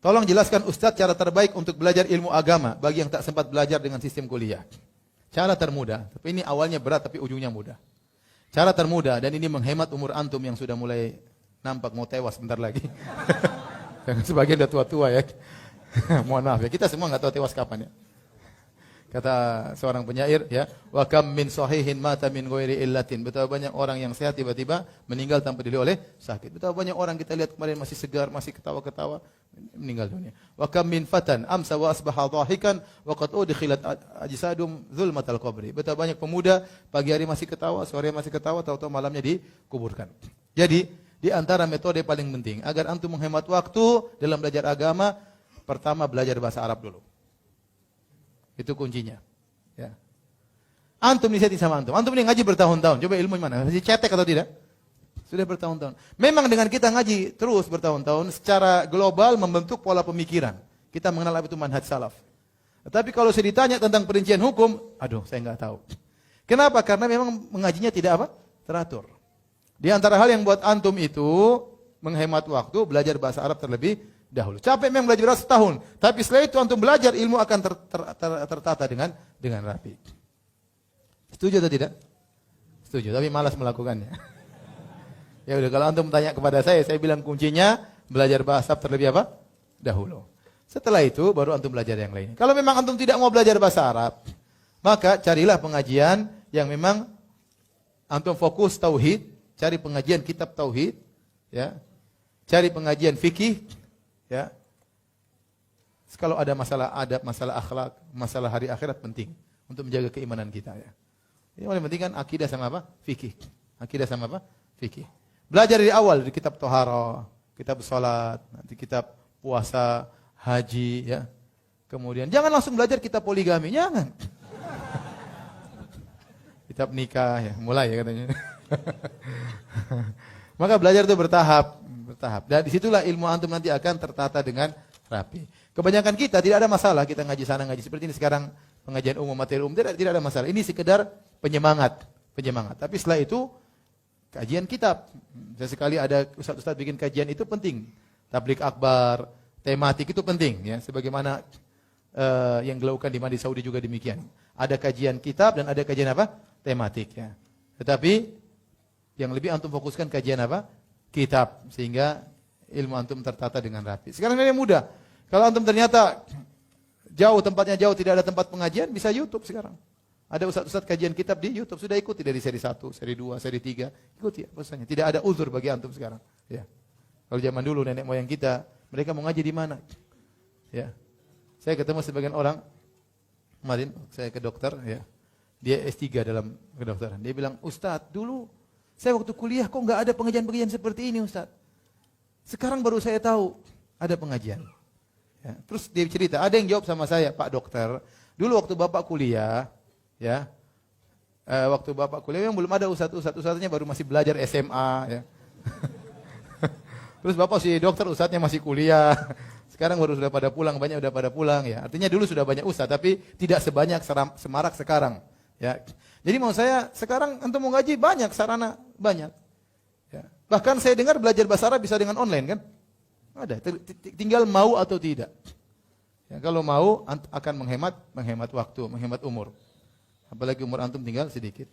Tolong jelaskan Ustadz cara terbaik untuk belajar ilmu agama bagi yang tak sempat belajar dengan sistem kuliah. Cara termudah, tapi ini awalnya berat tapi ujungnya mudah. Cara termudah, dan ini menghemat umur antum yang sudah mulai nampak mau tewas bentar lagi. Sebagian udah tua-tua ya. Mohon maaf ya, kita semua nggak tahu tewas kapan ya. Kata seorang penyair ya, wa kam min sahihin mata min ghairi illatin. Betapa banyak orang yang sehat tiba-tiba meninggal tanpa dilihat oleh sakit. Betapa banyak orang kita lihat kemarin masih segar, masih ketawa-ketawa, meninggal dunia. Wa kam min fatan amsa wa asbaha dhahikan wa qad udkhilat ajsadum zulmatal qabri. Betapa banyak pemuda pagi hari masih ketawa, sore masih ketawa, tahu-tahu malamnya dikuburkan. Jadi, di antara metode paling penting agar antum menghemat waktu dalam belajar agama, pertama belajar bahasa Arab dulu. Itu kuncinya. Ya. Antum disetting sama antum. Antum ini ngaji bertahun-tahun. Coba ilmu mana? Masih cetek atau tidak? Sudah bertahun-tahun. Memang dengan kita ngaji terus bertahun-tahun, secara global membentuk pola pemikiran. Kita mengenal apa itu manhaj salaf. Tetapi kalau saya ditanya tentang perincian hukum, aduh saya nggak tahu. Kenapa? Karena memang mengajinya tidak apa? Teratur. Di antara hal yang buat antum itu menghemat waktu, belajar bahasa Arab terlebih dahulu. Capek memang belajar bahasa setahun, tapi setelah itu antum belajar, ilmu akan tertata dengan rapi. Setuju atau tidak? Setuju, tapi malas melakukannya. Ya udah, kalau antum tanya kepada saya bilang kuncinya belajar bahasa Arab terlebih apa? Dahulu. Setelah itu baru antum belajar yang lain. Kalau memang antum tidak mau belajar bahasa Arab, maka carilah pengajian yang memang antum fokus tauhid, cari pengajian kitab tauhid, ya. Cari pengajian fikih, ya. Kalau ada masalah adab, masalah akhlak, masalah hari akhirat penting untuk menjaga keimanan kita, ya. Yang paling penting kan akidah sama apa? Fikih. Akidah sama apa? Fikih. Belajar dari awal, dari kitab Tohara, kitab salat, nanti kitab puasa, haji, ya. Kemudian jangan langsung belajar kitab poligami, jangan. Kitab nikah, ya, mulai ya katanya. Maka belajar itu bertahap. Dan disitulah ilmu antum nanti akan tertata dengan rapi. Kebanyakan kita tidak ada masalah, kita ngaji sana ngaji seperti ini sekarang pengajian umum, materi umum, tidak ada masalah. Ini sekedar penyemangat. Tapi setelah itu kajian kitab. Sesekali ada ustaz-ustaz bikin kajian, itu penting. Tabligh akbar, tematik itu penting, ya. Sebagaimana yang dilakukan di Saudi juga demikian. Ada kajian kitab dan ada kajian apa? Tematik, ya. Tetapi yang lebih antum fokuskan kajian apa? Kitab, sehingga ilmu antum tertata dengan rapi. Sekarang ini mudah. Kalau antum ternyata jauh, tempatnya jauh, tidak ada tempat pengajian, bisa YouTube sekarang. Ada ustaz-ustaz kajian kitab di YouTube, sudah ikuti dari seri 1, seri 2, seri 3, ikuti ya, pesannya. Tidak ada uzur bagi antum sekarang, ya. Kalau zaman dulu nenek moyang kita, mereka mau ngaji di mana? Ya. Saya ketemu sebagian orang kemarin, saya ke dokter, ya. Dia S3 dalam kedokteran. Dia bilang, "Ustaz, dulu saya waktu kuliah kok nggak ada pengajian-pengajian seperti ini, Ustaz. Sekarang baru saya tahu ada pengajian." Ya. Terus dia cerita, ada yang jawab sama saya, "Pak dokter, dulu waktu Bapak kuliah, ya, waktu Bapak kuliah memang belum ada ustadznya baru masih belajar SMA, ya." Terus Bapak si dokter, ustadznya masih kuliah. Sekarang baru sudah pada pulang, banyak sudah pada pulang, ya. Artinya dulu sudah banyak ustadz, tapi tidak sebanyak semarak sekarang, ya. Jadi mau saya sekarang antum mau ngaji banyak sarana, banyak. Ya. Bahkan saya dengar belajar bahasa Arab bisa dengan online kan? Ada, tinggal mau atau tidak. Ya, kalau mau akan menghemat waktu, menghemat umur. Apalagi umur antum tinggal sedikit.